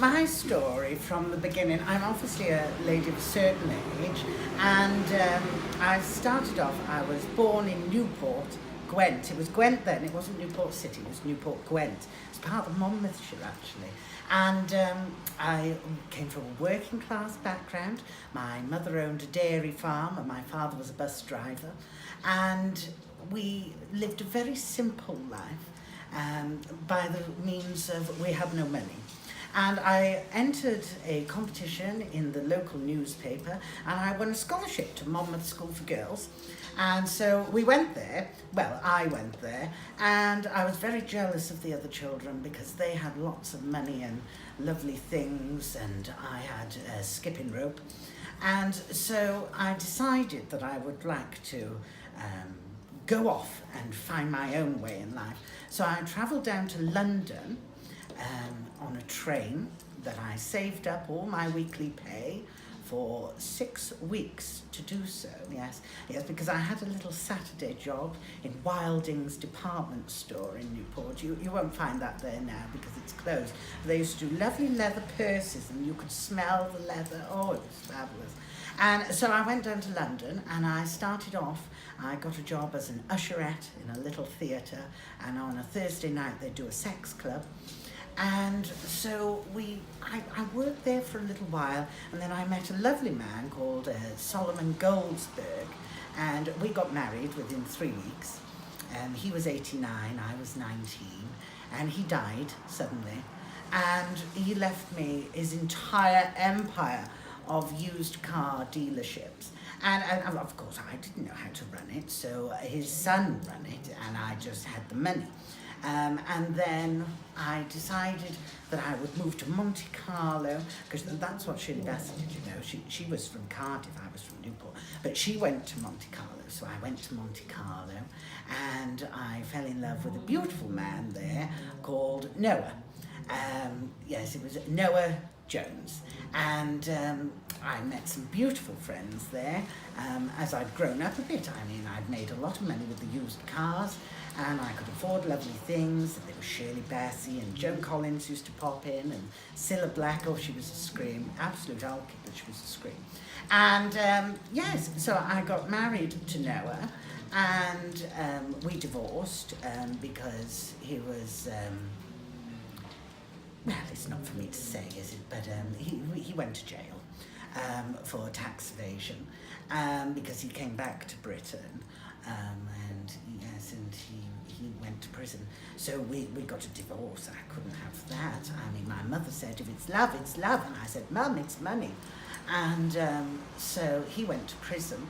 my story from the beginning, I'm obviously a lady of a certain age, and I started off, I was born in Newport, Gwent. It was Gwent then, it wasn't Newport City, it was Newport Gwent. It's part of Monmouthshire actually. And I came from a working class background. My mother owned a dairy farm and my father was a bus driver. And we lived a very simple life by the means of we had no money. And I entered a competition in the local newspaper and I won a scholarship to Monmouth School for Girls. And so we went there, well, I went there, and I was very jealous of the other children because they had lots of money and lovely things, and I had a skipping rope. And so I decided that I would like to go off and find my own way in life. So I travelled down to London on a train that I saved up all my weekly pay for 6 weeks to do so, yes, because I had a little Saturday job in Wilding's department store in Newport. You won't find that there now because it's closed. They used to do lovely leather purses and you could smell the leather. Oh, it was fabulous. And so I went down to London and I started off, I got a job as an usherette in a little theatre, and on a Thursday night they do a sex club. And so I worked there for a little while, and then I met a lovely man called Solomon Goldsberg, and we got married within 3 weeks. He was 89, I was 19, and he died suddenly. And he left me his entire empire of used car dealerships. And of course I didn't know how to run it, so his son ran it, and I just had the money. And then I decided that I would move to Monte Carlo, because that's what Shirley Bassett did, you know. She was from Cardiff, I was from Newport, but she went to Monte Carlo, so I went to Monte Carlo, and I fell in love with a beautiful man there called Noah. Yes, it was Noah Jones, and I met some beautiful friends there. As I'd grown up a bit, I mean, I'd made a lot of money with the used cars, and I could afford lovely things. There was Shirley Bassey, and Joan Collins used to pop in, and Cilla Black, oh, she was a scream, absolute alky, but she was a scream. And yes, so I got married to Noah, and we divorced because he was, well, it's not for me to say, is it? But he went to jail for tax evasion because he came back to Britain, and yes, and he went to prison. So we got a divorce. I couldn't have that. I mean, my mother said, if it's love, it's love. And I said, Mum, it's money. And so he went to prison.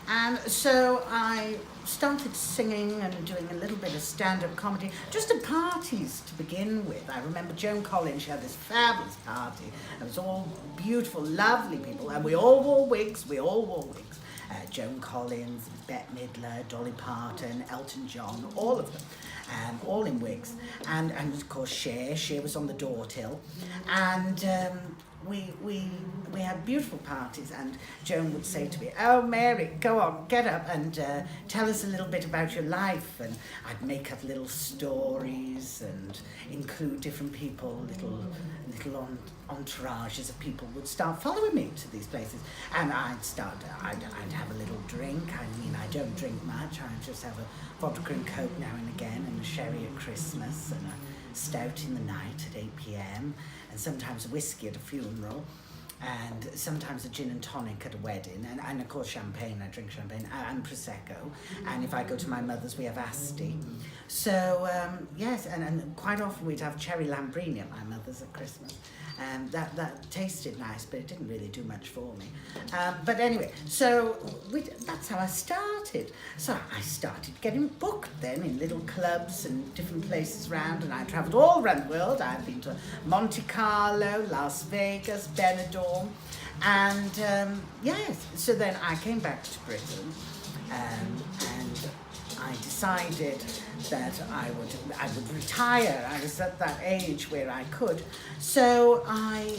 And so I started singing and doing a little bit of stand-up comedy, just at parties to begin with. I remember Joan Collins, she had this fabulous party. It was all beautiful, lovely people, and we all wore wigs, Joan Collins, Bette Midler, Dolly Parton, Elton John, all of them, all in wigs. And of course Cher was on the door till. And we had beautiful parties, and Joan would say to me, oh Mary, go on, get up and tell us a little bit about your life. And I'd make up little stories and include different people, little entourages of people would start following me to these places, and I'd have a little drink. I mean, I don't drink much, I just have a vodka and coke now and again, and a sherry at Christmas, and a stout in the night at 8 p.m, and sometimes whiskey at a funeral, and sometimes a gin and tonic at a wedding, and of course champagne. I drink champagne and Prosecco, and if I go to my mother's we have Asti. So yes, and quite often we'd have cherry Lambrini at my mother's at Christmas. That tasted nice, but it didn't really do much for me. But anyway, so that's how I started. So I started getting booked then in little clubs and different places around, and I travelled all around the world. I've been to Monte Carlo, Las Vegas, Benidorm, and yes, so then I came back to Britain, and I decided that I would retire. I was at that age where I could. So I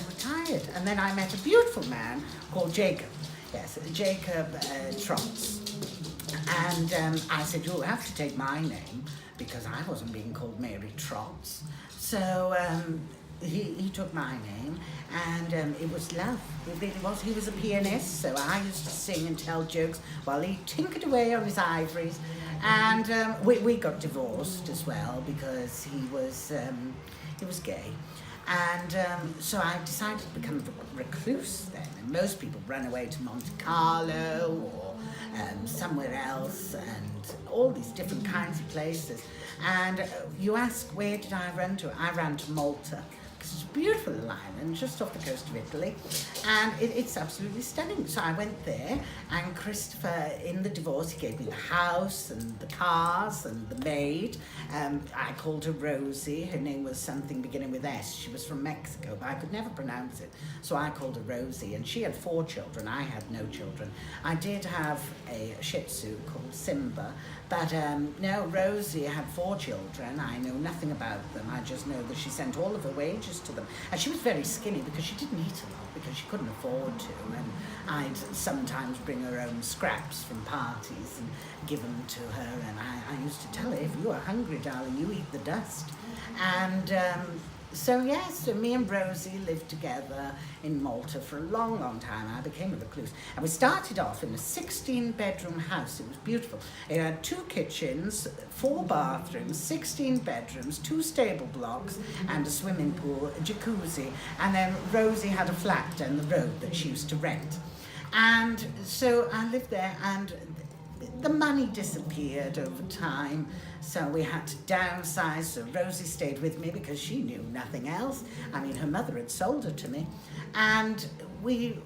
retired, and then I met a beautiful man called Jacob. Yes, Jacob Trotz. And I said, you'll have to take my name, because I wasn't being called Mary Trotz. So he took my name, and it was love. It really was. He was a pianist, so I used to sing and tell jokes while he tinkered away on his ivories. And we got divorced as well because he was gay. And so I decided to become a recluse then. And most people run away to Monte Carlo or somewhere else, and all these different kinds of places. And you ask, where did I run to? I ran to Malta. It's a beautiful little island just off the coast of Italy, and it's absolutely stunning. So I went there, and Christopher, in the divorce, he gave me the house and the cars and the maid. I called her Rosie. Her name was something beginning with S. She was from Mexico, but I could never pronounce it, so I called her Rosie. And she had 4 children. I had no children. I did have a Shih Tzu called Simba, but no, Rosie had 4 children. I know nothing about them. I just know that she sent all of her wages to them. And she was very skinny because she didn't eat a lot because she couldn't afford to. And I'd sometimes bring her own scraps from parties and give them to her. And I used to tell her, if you are hungry, darling, you eat the dust. And so yes, so me and Rosie lived together in Malta for a long, long time. I became a recluse. And we started off in a 16-bedroom house. It was beautiful. It had 2 kitchens, 4 bathrooms, 16 bedrooms, 2 stable blocks, and a swimming pool, a jacuzzi. And then Rosie had a flat down the road that she used to rent. And so I lived there, and the money disappeared over time, so we had to downsize. So Rosie stayed with me because she knew nothing else. I mean, her mother had sold her to me, and we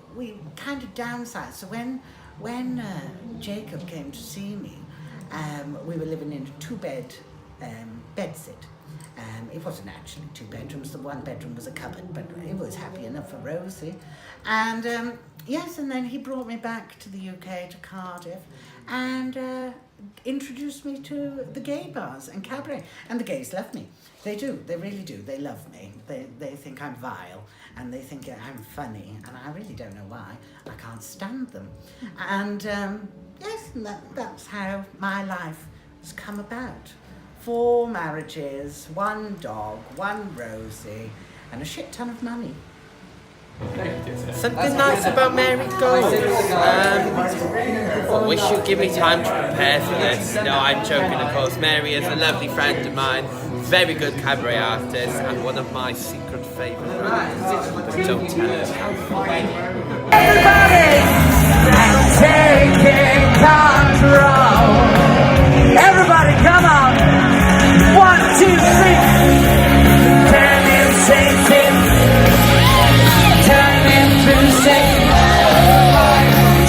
kind of downsized. So when Jacob came to see me, we were living in a 2-bed bedsit. It wasn't actually 2 bedrooms. The 1 bedroom was a cupboard, but it was happy enough for Rosie. And yes, and then he brought me back to the UK, to Cardiff, and introduced me to the gay bars and cabaret. And the gays love me. They do. They really do. They love me. They think I'm vile, and they think I'm funny, and I really don't know why. I can't stand them. And yes, and that's how my life has come about. 4 marriages, 1 dog, 1 Rosie, and a shit ton of money. Something nice about Mary Gold. I wish you'd give me time to prepare for this. No, I'm joking, of course. Mary is a lovely friend of mine, very good cabaret artist, and one of my secret favourites. But don't tell her. Everybody, taking control. Everybody, come on. 1, 2, 3. Turn him, Satan. Turn him to Satan.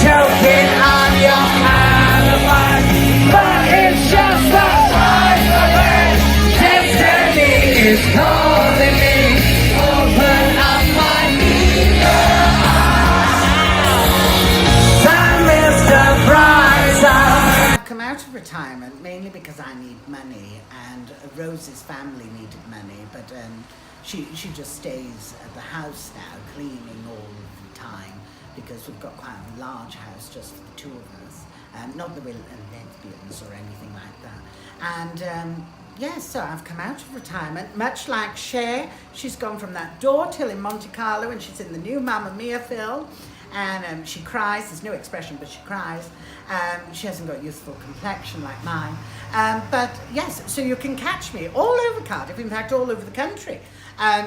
Joking on your alibi, but it's just a lie. Destiny is calling me. Open up my I'm Mr. Brightside. I've come out of retirement mainly because I need money, and Rose's family needed money, but she just stays at the house now, cleaning all the time, because we've got quite a large house just for the 2 of us. Not that we're lesbians or anything like that. And yes, so I've come out of retirement, much like Cher. She's gone from that door till in Monte Carlo, and she's in the new Mamma Mia film. And she cries. There's no expression, but she cries. She hasn't got a youthful complexion like mine. But yes, so you can catch me all over Cardiff, in fact, all over the country.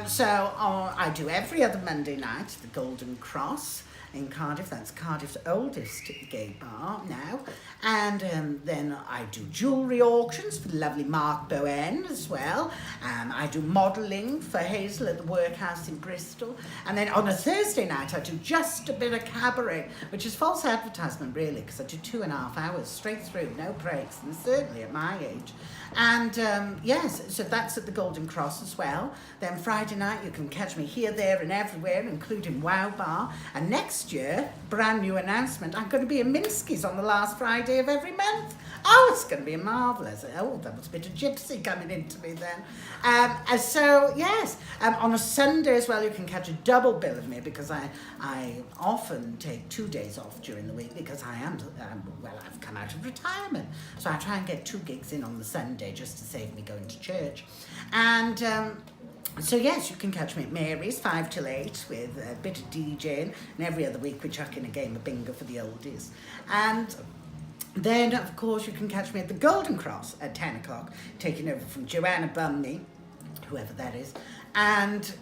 So I do every other Monday night, the Golden Cross in Cardiff. That's Cardiff's oldest gay bar now. And then I do jewellery auctions for the lovely Mark Bowen as well. I do modelling for Hazel at the Workhouse in Bristol. And then on a Thursday night, I do just a bit of cabaret, which is false advertisement really, because I do 2.5 hours straight through, no breaks, and certainly at my age. And yes, so that's at the Golden Cross as well. Then Friday night, you can catch me here, there and everywhere, including Wow Bar. And next year, brand new announcement, I'm going to be in Minsky's on the last Friday of every month. Oh, it's going to be marvellous. Oh, that was a bit of gypsy coming into me then. And so, yes, on a Sunday as well, you can catch a double bill of me, because I often take 2 days off during the week, because I've come out of retirement. So I try and get 2 gigs in on the Sunday just to save me going to church. And So yes, you can catch me at Mary's 5 till 8 with a bit of DJing, and every other week we chuck in a game of bingo for the oldies. And then, of course, you can catch me at the Golden Cross at 10 o'clock, taking over from Joanna Bumney, whoever that is, and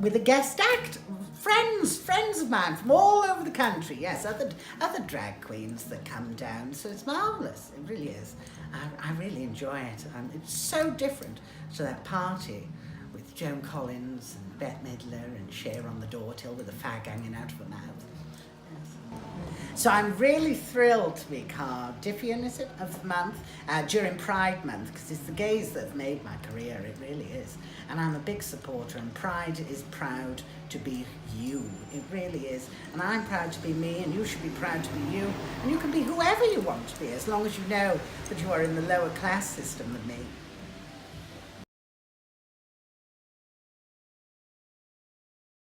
with a guest act, friends of mine from all over the country, yes, other drag queens that come down, so it's marvellous, it really is. I really enjoy it, it's so different to that party with Joan Collins and Bette Midler and Cher on the door till with a fag hanging out of her mouth. So I'm really thrilled to be Cardiffian, is it, of the month, during Pride Month, because it's the gays that have made my career, it really is. And I'm a big supporter, and Pride is proud to be you, it really is. And I'm proud to be me, and you should be proud to be you. And you can be whoever you want to be, as long as you know that you are in the lower class system than me.